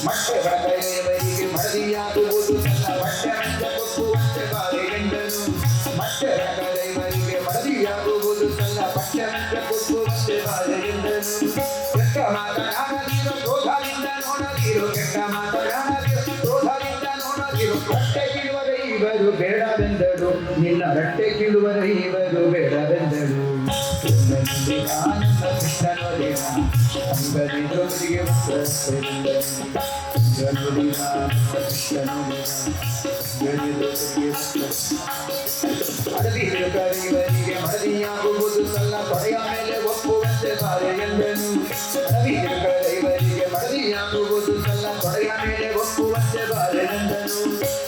ಮಟ್ಟೆ ಬಡಗೈಯವರಿಗೆ ಮಡದಿಯಾಗುವುದು ತನ್ನ ಬಟ್ಟೆ ಮಂಚ ಕೊಪ್ಪುವಂತೆ ಬಾಲೆಗೆಂದನು ಭಕ್ತರ ಕರೆವರಿಗೆ ಮಡದಿಯಾಗುವುದು ಸಣ್ಣ ಪಕ್ಷವೆಂದ ಕುಸುವಂತೆ ಬಾಳೆಯಿಂದನು ಕೆಟ್ಟ ಮಾತನಾಡದಿರೋ ಕ್ರೋಧದಿಂದ ನೋಡದಿರೋ ಕೆಟ್ಟ ಮಾತನಾಡದಿರೋ ಕ್ರೋಧದಿಂದ ನೋಡದಿರೋ ಹೊಟ್ಟೆ ಕಿಳುವ ದೈವರು ಬೇಡವೆಂದಳು ನಿನ್ನ ಹೊಟ್ಟೆ ಕಿಳುವ ದೈವರು ಬೇಡವೆಂದಳು ಆನಂದ ಕೃಷ್ಣನೊಲಿನ ಅಂಗದಿ ದ್ರೌಪದಿಗೆ ಕರೆಯುವರಿಗೆ ಮಡದಿಯಾಗುವುದು ಸಲ್ಲ ತೊಡೆಯ ಮೇಲೆ ಒಪ್ಪುವಂತೆ ಬಾಳೆಯೆಂದನು ಕರೆಯುವರಿಗೆ ಮಡದಿಯಾಗುವುದು ಸಲ್ಲ ತೊಡೆಯ ಮೇಲೆ ಒಪ್ಪುವಂತೆ ಬಾಳೆಯೆಂದನು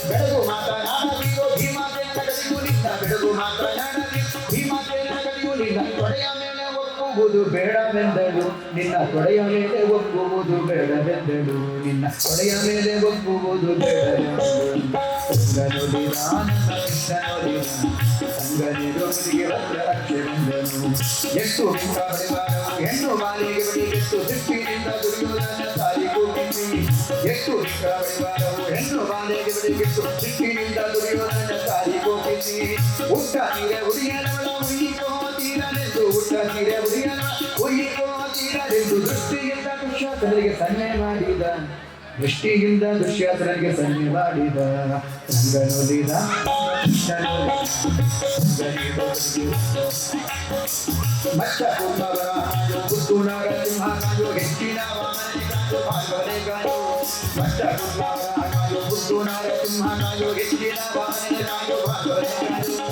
ಬೆಳಗು ಮಾತನಾಡದಿರೋ ಭೀಮಾಸೇನ ಕಡೆಗೂ ನಿನ್ನ ಬೆಳಗು ಮಾತನಾಡದಿ ಭೀಮಾಸೇನ ಕಡೆಗೂ ನಿನ್ನ ತೊಡೆಯ ಮೇಲೆ ಒಪ್ಪುವುದು ಬೇಡವೆಂದಳು ನಿನ್ನ ತೊಡೆಯ ಮೇಲೆ ಒಪ್ಪುವುದು ಬೇಡವೆಂದಳು ನಿನ್ನ ತೊಡೆಯ ಮೇಲೆ ಒಪ್ಪುವುದು ಬೇಡವೆಂದಳು ಎಷ್ಟು ಪರಿವಾರವು ಹೆಣ್ಣು ಬಾಲಿಗೆ ಬಡಿಗೆಟ್ಟು ಸಿಟ್ಟಿನಿಂದ ದುರ್ಯೋಧನ ಸಾರಿ ಕೂಗಿಸಿ ಎಷ್ಟು ಪರಿವಾರವು ಹೆಣ್ಣು ಬಾಲಿಗೆ ಬಡಿಗೆಟ್ಟು ಸಿಟ್ಟಿನಿಂದ ದುರ್ಯೋಧನ ಸಾರಿ ಕೂಗಿಸಿ ಉಟ್ಟ ನೀರೆ ಉಡಿಯನವಳ ಉಯ್ಯಿಕೋ ತೀರನೆಂದು ಉಟ್ಟ ನೀರೆ ಉಡಿಯನ ಉಯ್ಯಿಕೋ ತೀರನೆಂದು ದೃಷ್ಟಿಯಿಂದ ದುಶ್ಯಾಸನಿಗೆ ಸನ್ನೆ ಮಾಡಿದ ದೃಷ್ಟಿಯಿಂದ ದುಶ್ಯಾಸನಿಗೆ ಸನ್ನೆ ಮಾಡಿದ ರಂಗನೊಲಿದ ಮತ್ತ ಕುಂಭವರ ಪುತ್ತು ನರಸಿಂಹ ಕಾಯೋ ಹೆಚ್ಚಿನ ವಾಮನೆ ಕಾಯೋ ಭಾಗವನೆ ಕಾಯೋ ಮತ್ತ ಕುಂಭವರ ಪುತ್ತು ನರಸಿಂಹ ಕಾಯೋ ಹೆಚ್ಚಿನ ವಾಮನೆ ಕಾಯೋ ಭಾಗವನೆ ಕಾಯೋ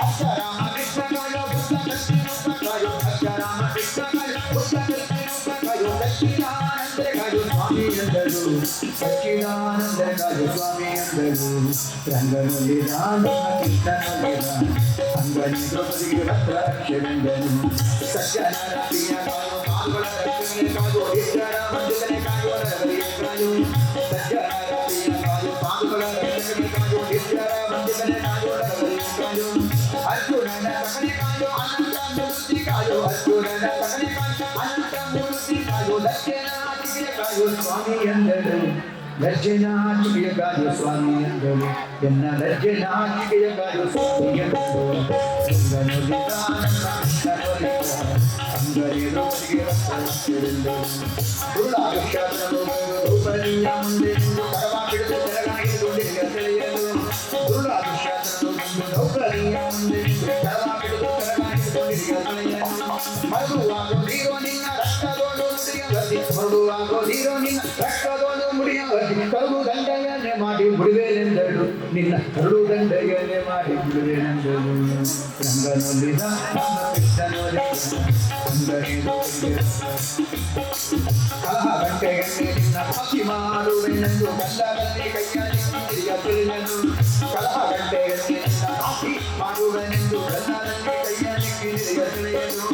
ಅಷ್ಟ ರಾಮ ಕೃಷ್ಣ ಕಾಯೋ ಬುದ್ಧ ಕೃಷ್ಣ ಕಾಯೋ ಅಷ್ಟ ರಾಮ ಕೃಷ್ಣ ಕಾಯೋ ಬುದ್ಧ ಕೃಷ್ಣ ಕಾಯೋ ಸಚ್ಚಿದಾನಂದ ಕಾಯೋ ಸ್ವಾಮಿ ಎಂದರು ಸಚ್ಚಿದಾನಂದ ಕಾಯೋ ಸ್ವಾಮಿ ಎಂದರು ರಂಗನೊಲಿದ ಕೃಷ್ಣನೊಲಿದ ಅಂಗನಿ ದ್ರೌಪದಿಗೆ ರಕ್ಷವೆಂದನು ಸಜ್ಜನರ ಪ್ರಿಯ ಕಾಯೋ ಪಾಲ್ಗಳ ರಕ್ಷಣೆ ಕಾಯೋ ಹಿರಿಯರ ಮಂದಿರನೆ ಕಾಯೋ ನರವರಿಯ ಕಾಯೋ ಸಜ್ಜನರ ಪ್ರಿಯ ಕಾಯೋ ಪಾಲ್ಗಳ ರಕ್ಷಣೆ ಕಾಯೋ ಹಿರಿಯರ ಮಂದಿರನೆ ಕಾಯೋ ನರವರಿಯ ಕಾಯೋ ಅರ್ಜುನನ ಸಕಲೆ ಕಾಯೋ ಅನಂತ ಮೂರ್ತಿ ಕಾಯೋ ಅರ್ಜುನನ ಸಕಲೆ ಕಾಯೋ ಅನಂತ ಮೂರ್ತಿ ಕಾಯೋ ಲಜ್ಜನಾಚಿಕೆಯ ಕಾಯೋ ಸ್ವಾಮಿ ಎಂದಳು ಲಜ್ಜನಾಚಿಕೆಯ ಕಾಯೋ ಸ್ವಾಮಿ ಎಂದಳು ಎನ್ನ ಲಜ್ಜನಾಚಿಕೆಯ ಕಾಯೋ ಸ್ವಾಮಿ ಎಂದಳು ಕರುಳು ದಂಡೆಯನ್ನೇ ಮಾಡಿ ಬಿಡುವೇನೆಂದಳು ನಿನ್ನ ಕರುಳು ದಂಡೆಯನ್ನೇ ಮಾಡಿ ಬಿಡುವೇನೆಂದಳು ರಂಗನೊಲಿದ ಕಲಹ ಗಂಟೆಯನ್ನೇ ನಿನ್ನ ಪಕ್ಷಿ ಮಾಡುವೆನೆಂದು ಗಂಡರಲ್ಲಿ ಕೈಯಲ್ಲಿ ತಿಳಿಯನು ಕಲಹ ಗಂಟೆಯನ್ನೇ ನಿನ್ನ ಕಾಫಿ ಮಾಡುವೆನೆಂದು ಗಂಡರಲ್ಲಿ ಕೈಯಲ್ಲಿ ತಿಳಿಯನು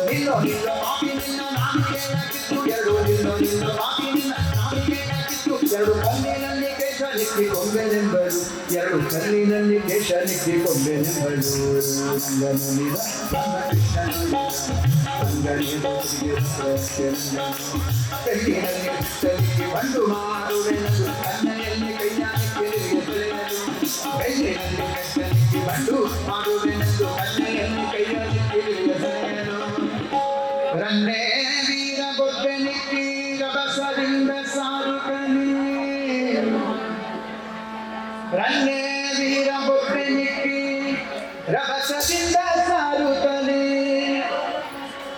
ನಿಲ್ಲೋ ನಿಲ್ಲೋ ಮಾಫಿ ನಿನ್ನ ನಾಮಿಕೆಯಾಗಿತ್ತು ಎರಡು ನಿಲ್ಲೋ ಮಾಫಿ ನಿನ್ನ ನಾಮಿಕೆಯಾಗಿತ್ತು ಎರಡು ಕಲ್ಲಿನಲ್ಲಿ ಕೇಶ ನಿಕ್ಕಿಕೊಂಬೆನೆಂಬರು ಎರಡು ಕಲ್ಲಿನಲ್ಲಿ ಕೇಶ ನಿಕ್ಕಿಕೊಂಬೆನೆಂಬರು ರಂಗನೊಲಿದ ಕಣ್ಣಿನಲ್ಲಿ ಕೃಷ್ಣನಿಗೆ ಬಂಡು ಮಾಡುವೆನದು ಕಣ್ಣನಲ್ಲಿ ಕೈಯಾನಿಗೆ ಬೆಳ್ಳಿನಲ್ಲಿ ಕೃಷ್ಣನಿಗೆ ಬಂಡು ಮಾಡುವೆನದು ಕಣ್ಣನಲ್ಲಿ ಕೈಯಾನಿಗೆ ರನ್ನೇ ವೀರ ಗೊಬ್ಬೆನಿಕ್ಕಿ ರಭಸದಿಂದ ಸಾರುಕನಿ ರನ್ನೇ ವೀರ ಗೊಬ್ಬೆನಿಕ್ಕಿ ರಭಸದಿಂದ ಸಾರುಕನಿ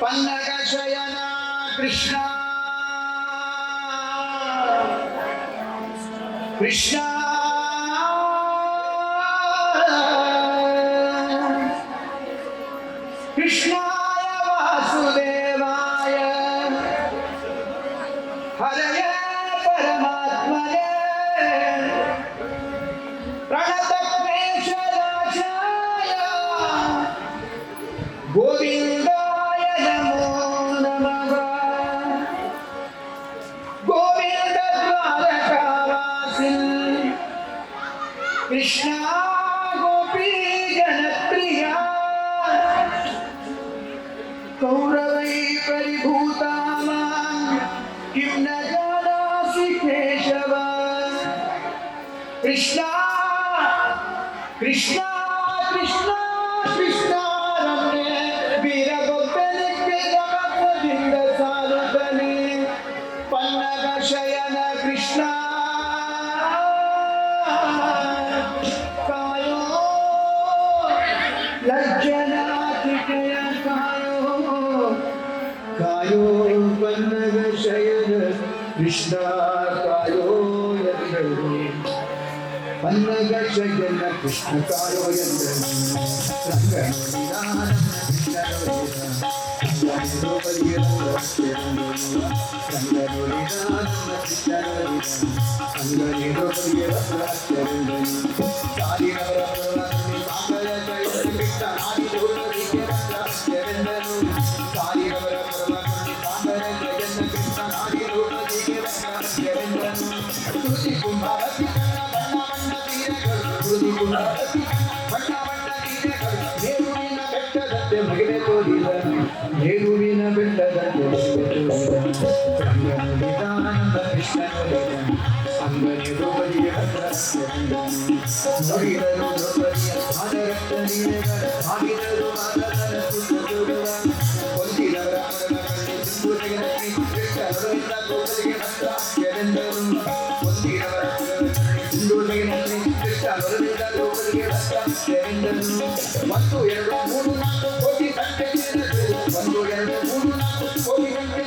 ಪನ್ನಗ ಶಯನ ಕೃಷ್ಣ ಕೃಷ್ಣ ಕೃಷ್ಣಾಯ ವಾಸುದೇವಾಯ ಹರಯ ಪರಮಾತ್ಮನೇ ಪ್ರಣತಕ್ಲೇಶನಾಶಾಯ ಗೋವಿಂದಾಯ ನಮೋ ನಮಃ ಗೋವಿಂದ ದ್ವಾರಕಾವಾಸಿನ್ ಕೃಷ್ಣ ಗೋಪಿ ಜನಪ್ರಿಯ ಕೌರವೈ ಪರಿಭೂತಾಮ ಕಿಂ ನ ಜಾನಾಸಿ ಕೇಶವ ಕೃಷ್ಣ ಕೃಷ್ಣ ಕೃಷ್ಣ ಶಯನ ಕೃಷ್ಣ ಕಾಯೋ ಲಜ್ಜನಾತಿಕಯ ಕಾಯೋ ಕಾಯೋ ಪನ್ನಗ ಶಯನ ಕೃಷ್ಣ ಕಾಯೋ ಎಂದರು ಪನ್ನಗ ಶಯನ ಕೃಷ್ಣ ಕಾಯೋ ಎಂದರು ಮಗಿಲೆ ತೋರಿದ ಮೇರುವಿನ ಬೆಟ್ಟದಂತೆ ಅಂಗನೆ ದ್ರೌಪದಿಯ ನುಡಿದರು ದ್ರೌಪದಿಯ ಆದರತ್ತ ನೀನೆಗಳ ಮಾಡಿದರು ಮಾತನ ಸುತ್ತುವ ಹೊಂದಿದವರ ದ್ರೌಪದಿಗೆ ಹತ್ರ ಎಂದರು ಹೊಂದಿದವರ ದ್ರೌಪದಿಗೆ ಹತ್ರ ಎಂದರು 1 2 3 4 ಕೋಟಿ ಗಂಟೆ ಒಂದು ಎರಡು ಮೂರು ನಾಲ್ಕು ಕೋಟಿ ಗಂಟೆ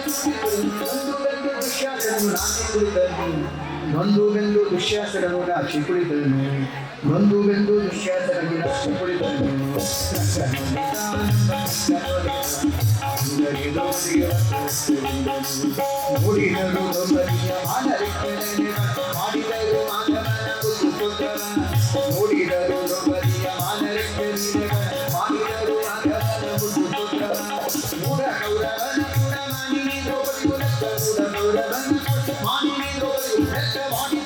ನೊಂದು ದುಶ್ಯಾಸನನು ನಾಚಿ ಕುಳಿತನು ನೊಂದು ದುಶ್ಯಾಸನನು ನಾಚಿ ಕುಳಿತನು ಮೂಡಿದರು ದ್ರೌಪದಿಯ ಮಾಡಿದರು ಮಾಧವನ ಮೂಡಿದರು ದ್ರೌಪದಿಯ ಮಾಡಿದರು ಮಾಧವನ ಮೂಢ ಕೌರವನ ಮೂಢ ಮಾನಿನಿ ದ್ರೌಪದಿ ಮಾನಿನಿ ದ್ರೌಪದಿ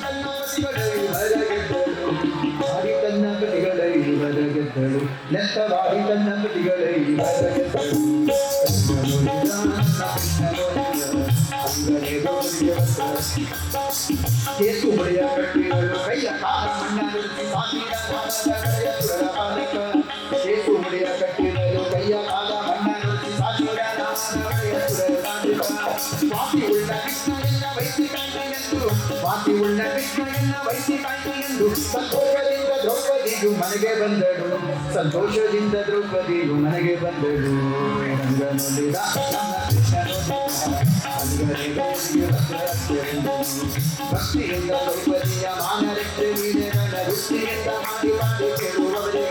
ಮಾಡಿ ತನ್ನ ಪತಿಗಳೈ ಬರಗೆದ್ದಳು ನೆತ್ತವಾಡಿ ತನ್ನ ಪತಿಗಳೈ ಬರಗೆದ್ದಳು ಕೇಸು ಬಳಿಯ ಕಟ್ಟಿಗಳು ಕೈಯ ಕಾಲ ಮಣ್ಣಾಗಿ ಕೇಸು ಬಳಿಯ ಕಟ್ಟಿಗಳು ಕೈಯ ಕಾಲ ಮಣ್ಣಾಗಿ ಸ್ವಾತಿ ಉಳ್ಳ ಕೃಷ್ಣ ಎನ್ನ ವೈಸಿ ಕಾಯ್ದೆಯೆಂದು ಸ್ವಾತಿ ಉಳ್ಳ ಕೃಷ್ಣ ಎನ್ನ ವೈಸಿ ಕಾಯ್ದೆಯೆಂದು ಸಂತೋಷದಿಂದ ದ್ರೌಪದಿಯು ಮನೆಗೆ ಬಂದಳು ಸಂತೋಷದಿಂದ ದ್ರೌಪದಿಯು ಮನೆಗೆ ಬಂದಳು ರಂಗನೊಲಿದ ಭಕ್ತಿಯಿಂದ ದ್ರೌಪದಿಯ ಮಾನರೆತ್ತೆ ವೀಣೆಗಳ ವೃತ್ತಿಯಿಂದ ಮಾಡಿ ಕೇಳುವವರಿಗೆ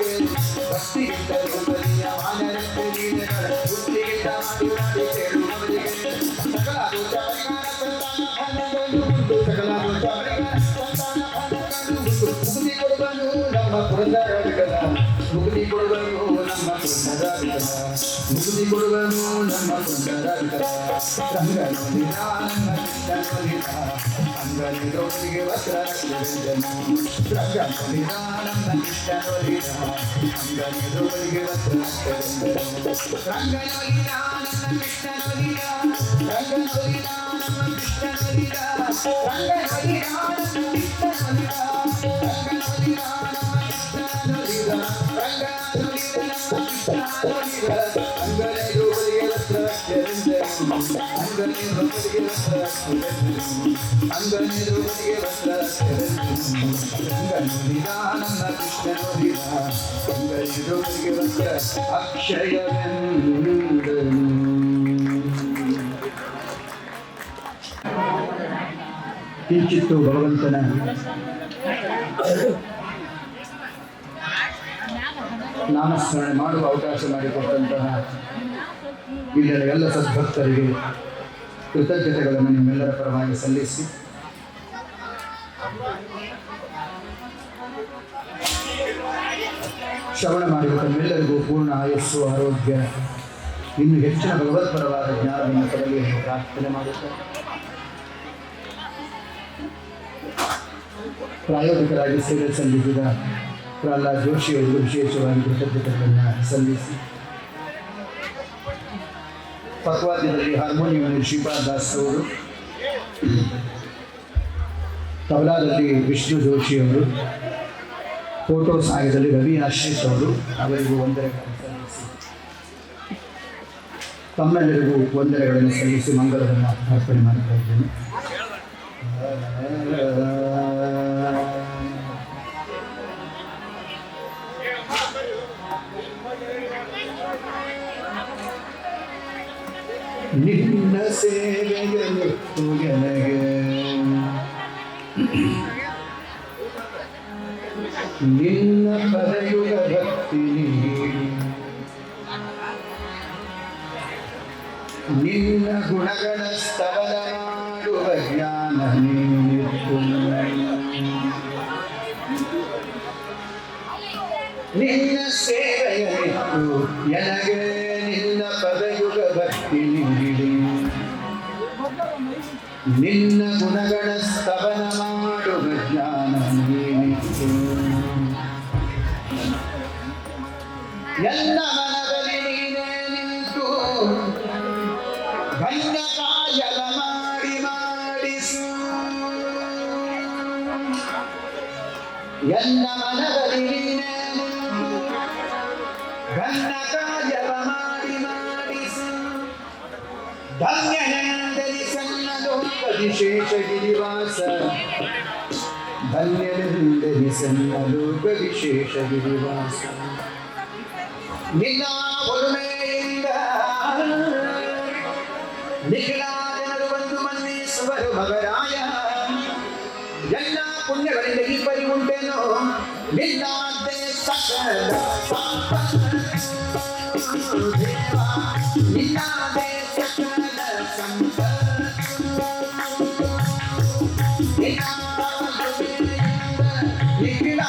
ಭಕ್ತಿಯಿಂದ ದ್ರೌಪದಿಯ ಮಾನರೆತ್ತೆ ವೀಣೆಗಳ ವೃತ್ತಿಯಿಂದ ಮಾಡಿ ಕೇಳುವವರಿಗೆ ಸಕಲ ದೋಷ ಪರಿಹಾರ ಸಕಲ ದೋಷ ಪರಿಹಾರ ಮುಕ್ತಿ ಕೊಡುವನು ನಮ್ಮ ಪುರಂದರ ವಿಠಲ ಮುಕ್ತಿ ಕೊಡುವನು ನಮ್ಮ ಪುರಂದರ ವಿಠಲ ಮುಕ್ತಿ ಕೊಡುವನು ನಮ್ಮ ಪುರಂದರ ವಿಠಲ ರಂಗನೊಲಿದ ನಮ್ಮ ಕೃಷ್ಣನೊಲಿದ ಅಂಗನಿ ದ್ರೌಪದಿಗೆ ವಸ್ತ್ರ ರಂಗನೊಲಿದ ನಮ್ಮ ಕೃಷ್ಣನೊಲಿದ ಅಂಗನಿ ದ್ರೌಪದಿಗೆ ವಸ್ತ್ರ ರಂಗನೊಲಿದ ನಮ್ಮ ಕೃಷ್ಣನೊಲಿದ ರಂಗನೊಲಿದ ನಮ್ಮ ಕೃಷ್ಣನೊಲಿದ ರಂಗನೊಲಿದ ನಮ್ಮ ಕಿಂಚಿತ್ತು ಭಗವಂತನ ನಾಮಸ್ಮರಣೆ ಮಾಡುವ ಅವಕಾಶ ಮಾಡಿಕೊಟ್ಟಂತಹ ಇಲ್ಲಿನ ಎಲ್ಲ ಸದ್ಭಕ್ತರಿಗೆ ಕೃತಜ್ಞತೆಗಳನ್ನು ನಿಮ್ಮೆಲ್ಲರ ಪರವಾಗಿ ಸಲ್ಲಿಸಿ ಶ್ರವಣ ಮಾಡಿದ ತಮ್ಮೆಲ್ಲರಿಗೂ ಪೂರ್ಣ ಆಯಸ್ಸು ಆರೋಗ್ಯ ಇನ್ನು ಹೆಚ್ಚಿನ ಭಗವತ್ಪರವಾದ ಜ್ಞಾನವನ್ನು ಪಡೆಯಲಿ ಎಂದು ಪ್ರಾರ್ಥನೆ ಮಾಡುತ್ತಾರೆ. ಪ್ರಾಯೋಗಿಕರಾಗಿ ಸೇವೆ ಸಲ್ಲಿಸಿದ ಪ್ರಹ್ಲಾದ್ ಜೋಶಿಯವರಿಗೆ ವಿಶೇಷವಾಗಿ ಕೃತಜ್ಞತೆಗಳನ್ನು ಸಲ್ಲಿಸಿ ಪಕ್ವಾದ್ಯದಲ್ಲಿ ಹಾರ್ಮೋನಿಯಂ ಶ್ರೀಪಾದ್ ದಾಸ್ ಅವರು, ತಬಲಾದಲ್ಲಿ ವಿಷ್ಣು ಜೋಶಿಯವರು, ಫೋಟೋ ಸಾಯದಲ್ಲಿ ರವಿ ಆಶ್ರಿತ್ ಅವರು, ಅವರಿಗೂ ವಂದನೆಗಳನ್ನು ಸಲ್ಲಿಸಿ ತಮ್ಮೆಲ್ಲರಿಗೂ ವಂದನೆಗಳನ್ನು ಸಲ್ಲಿಸಿ ಮಂಗಳವನ್ನು ಅರ್ಪಣೆ ಮಾಡ್ತಾ ಇದ್ದೇನೆ. ನಿನ್ನ ಸೇವೆಯನ್ನು ನನಗೆ ನಿನ್ನ ಪದಯುಗ ಭಕ್ತಿ ನೀಡಿ ನಿನ್ನ ಗುಣಗಳ ಸ್ತವನ ಮಾಡುವ ಜ್ಞಾನ ನೀಡಿತ್ತು ನಿನ್ನ ಸೇವೆಯಲ್ಲಿತ್ತು ನನಗೆ ನಿನ್ನ ಪದಯುಗ ಭಕ್ತಿ ನೀಡಿ ನಿನ್ನ ಗುಣಗಳ ಸ್ತವನ ಮಾಡುವ ಜ್ಞಾನ ನೀಡಿತ್ತು ಎಲ್ಲ ಮನದಲ್ಲಿ ನೀನೇ ನಿಂತು ಗಣ್ಯ ಕಾಯಲ ಮಾಡಿ ಮಾಡಿಸು ಎಲ್ಲ ಮನದಲ್ಲಿ ನೀನೇ ನಿಂತು ಗಣ್ಯ ಕಾಯಲ ಮಾಡಿ ಮಾಡಿಸು ಧನ್ಯನೆಂದಲಿ ಸಣ್ಣ ಲೋಕ ವಿಶೇಷ ಗಿರಿವಾಸ ಧನ್ಯನೆಂದಲಿ ಸಣ್ಣ ಲೋಕ ವಿಶೇಷ ಗಿರಿವಾಸ ನಿನ್ನ ಒಲುಮೆಯಿಂದ ನಿಖಿಲ ಜನರು ಬಂದು ಮನ್ನಿಸುವರು ಮಗರಾಯ ಎಲ್ಲ ಪುಣ್ಯಗಳಿಂದ ಈ ಪರಿ ಉಂಟೇನೋ ನಿನ್ನಾದ್ದೇ ಸಕಲ ದೇವ ನಿನ್ನಾದೇ ಸಕಲ ಸಂಪತ್ತು ನಿನ್ನ ನಿಖಿಲ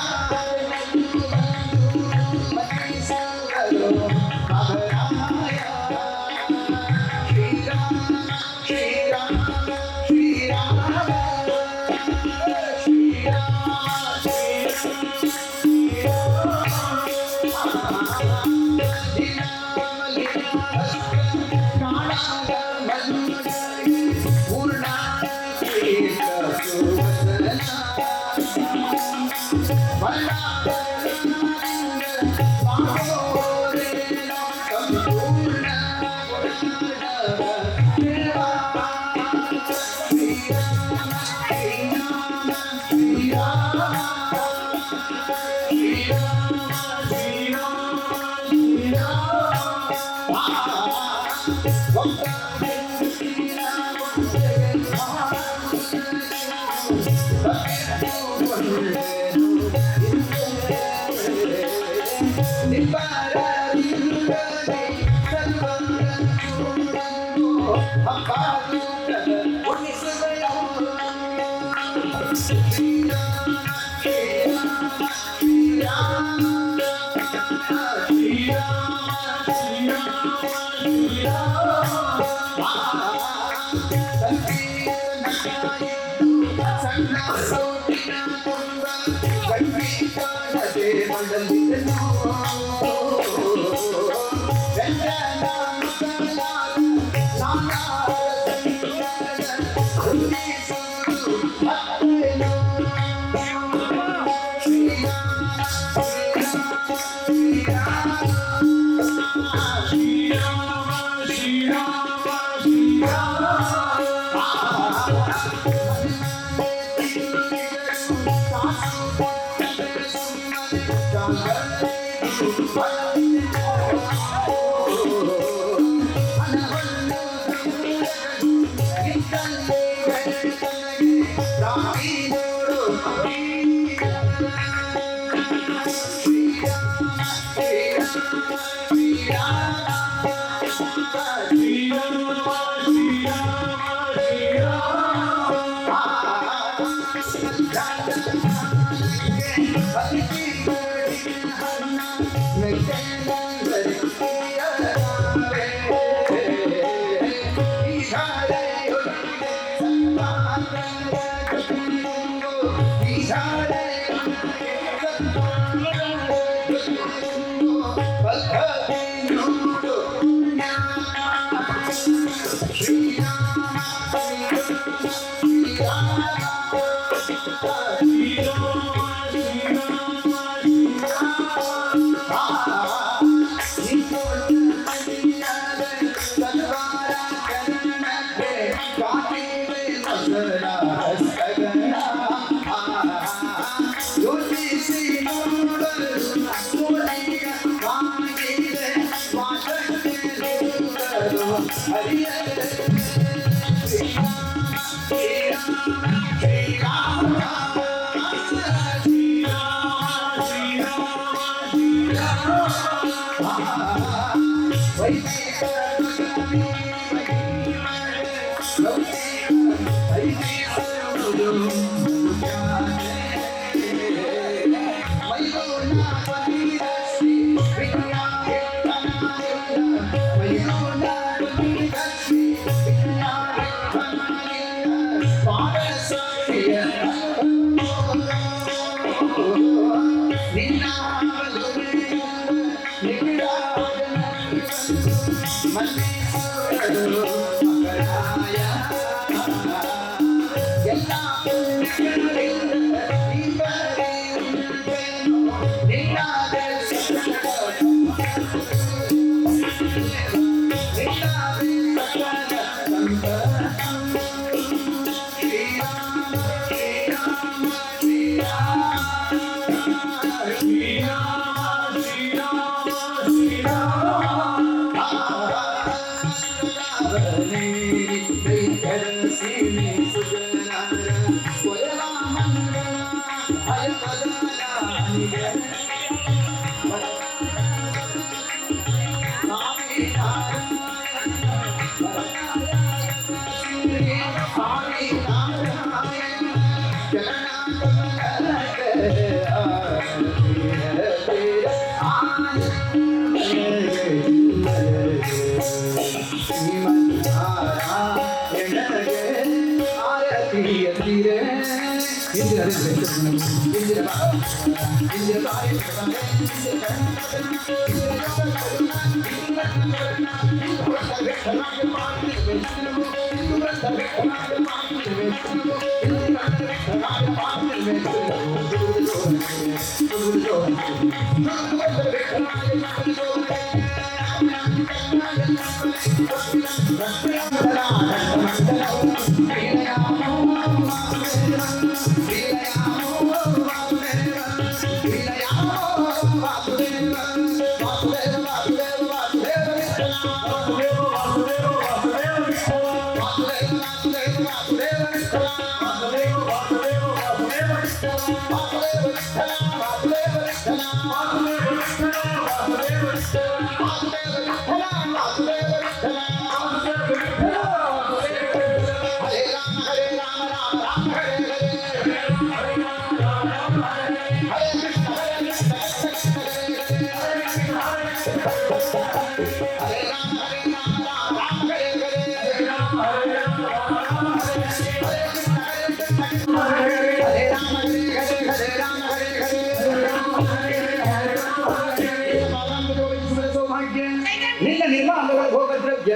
ನಿನ್ನ ನಿರ್ಮಾಣಗಳ ಭೋಗದ್ರವ್ಯ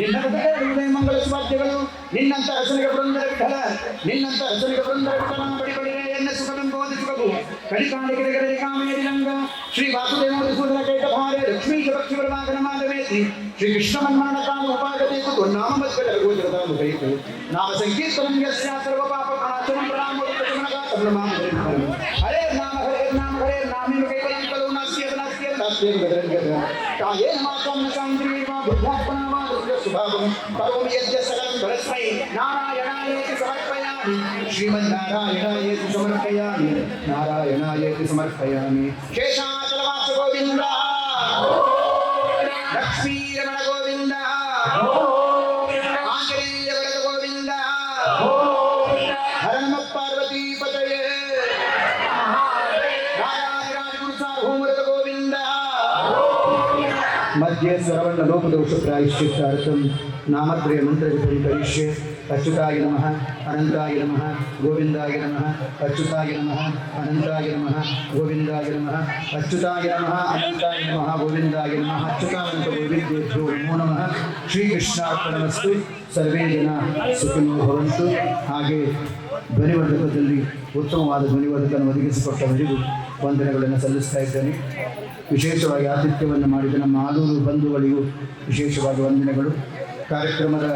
ನಿನ್ನ ಹೃದಯ ಮಂಗಳ ಸುವಾದ್ಯಗಳು ನಿನ್ನಂತ ರಸನಿಗೆ ಬೃಂದರ ವಿಠಲ ನಿನ್ನಂತ ರಸನಿಗೆ ಬೃಂದರ ವಿಠಲ ಬಡಿ ಬಡಿರೆ ಎನ್ನ ಸುಖವೆಂಬುವುದು ಸುಖವು ಕಡಿಕಾಣಿಕೆರೆ ಕಾಮೇರಿರಂಗ ಶ್ರೀ ವಾಸುದೇವ ಸೂದರ ಕೈಟಭಾರೆ ಲಕ್ಷ್ಮೀ ಭಕ್ತಿ ಪ್ರಭಾಕರ ಮಾಧವೇತಿ ಶ್ರೀ ಕೃಷ್ಣ ಮನ್ಮಾನ ತಾನು ಉಪಾಗತೆ ನಾಮ ಮಧ್ಯ ಗೋಚರತಾನು ಕೈತು ನಾಮ ಸಂಕೀರ್ತನಂ ಯಸ್ಯ ಸರ್ವ ಪಾಪ ಪ್ರಣಾಶನಂ ಪ್ರಣಾಮೋ ತಮನಮಾಮ ಹರೇ ನಾಮ ಹರೇ ನಾಮಿ ಕೈವಲಂ ಕಲೋ ನಾಸ್ಯ ನಾಸ್ಯ ನಾಸ್ಯ ಗದರಗದ ಕಾಯೇನ ಮಾತಂ ಸಾಂದ್ರೀವಾ ಬುದ್ಧಾತ್ಮನ ಸ್ವಭಾವಂ ಕರೋಮಿ ಯಜ್ಞ ಸಕಲಂ ಪರಸ್ಮೈ ನಾರಾಯಣಾಯೇತಿ ಸಮರ್ಪಯಾಮಿ ಶ್ರೀಮನ್ನಾರಾಯಣಾಯೇತಿ ಸಮರ್ಪಯಾಮಿ ನಾರಾಯಣಾಯೇತಿ ಸಮರ್ಪಯಾಮಿ ಶೇಷಾಚಲವಾಸ ಗೋವಿಂದ ಲಕ್ಷ್ಮೀ ರಮಣ ಗೋವಿಂದ ಆಂಜನೇಯ ವರದ ಗೋವಿಂದ ಹರ ನಮಃ ಪಾರ್ವತಿ ಪತಯೇ ರಾಜಾಧಿರಾಜಗುರು ಸಾರ್ವಭೌಮರದ ಗೋವಿಂದ ಮಧ್ಯೆ ಸ್ವರವನ್ನ ಲೋಕದೋಷ ಪ್ರಾಯಶ್ಚಿತ್ತಾರ್ಥಂ ನಾಮತ್ರಯ ಮಂತ್ರವಿಧಂ ಕರಿಷ್ಯೆ ಅಚ್ಯುತಾಯ ನಮಃ ಅನಂತಾಯ ನಮಃ ಗೋವಿಂದಾಯ ನಮಃ ಅಚ್ಯುತಾಯ ನಮಃ ಅನಂತಾಯ ನಮಃ ಗೋವಿಂದಾಯ ನಮಃ ಅಚ್ಯುತಾಯ ನಮಃ ಅನಂತಾಯ ನಮಃ ಗೋವಿಂದಾಯ ನಮಃ ಅಚ್ಯುತಾನಂತ ಗೋವಿಂದೇಭ್ಯೋ ನಮೋ ನಮಃ ಶ್ರೀಕೃಷ್ಣಾರ್ಪಣಮಸ್ತು ಸರ್ವೇ ಜನ ಸುಖಿನೋ ಭವಂತು. ಹಾಗೆ ಧ್ವನಿವರ್ಧಕದಲ್ಲಿ ಉತ್ತಮವಾದ ಧ್ವನಿವರ್ಧಕವನ್ನು ಒದಗಿಸಿಕೊಟ್ಟವರಿಗೂ ವಂದನೆಗಳನ್ನು ಸಲ್ಲಿಸ್ತಾ ಇದ್ದೇನೆ. ವಿಶೇಷವಾಗಿ ಆತಿಥ್ಯವನ್ನು ಮಾಡಿದ ನಮ್ಮ ಆಲೂರು ಬಂಧುಗಳಿಗೂ ವಿಶೇಷವಾಗಿ ವಂದನೆಗಳು. ಕಾರ್ಯಕ್ರಮದ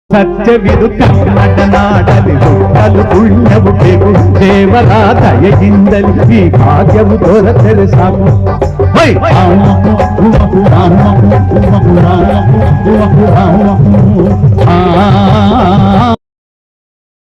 ಸತ್ಯವಿದು ಕನ್ನಡ ನಾಡಲಿ ಹುಟ್ಟಲು ಪುಣ್ಯವು ಬೇಕು, ದೇವರ ದಯೆಯಿಂದಲೇ ಈ ಭಾಗ್ಯವು ದೊರೆತರೆ ಸಾಕು. ಹೈ! ಆ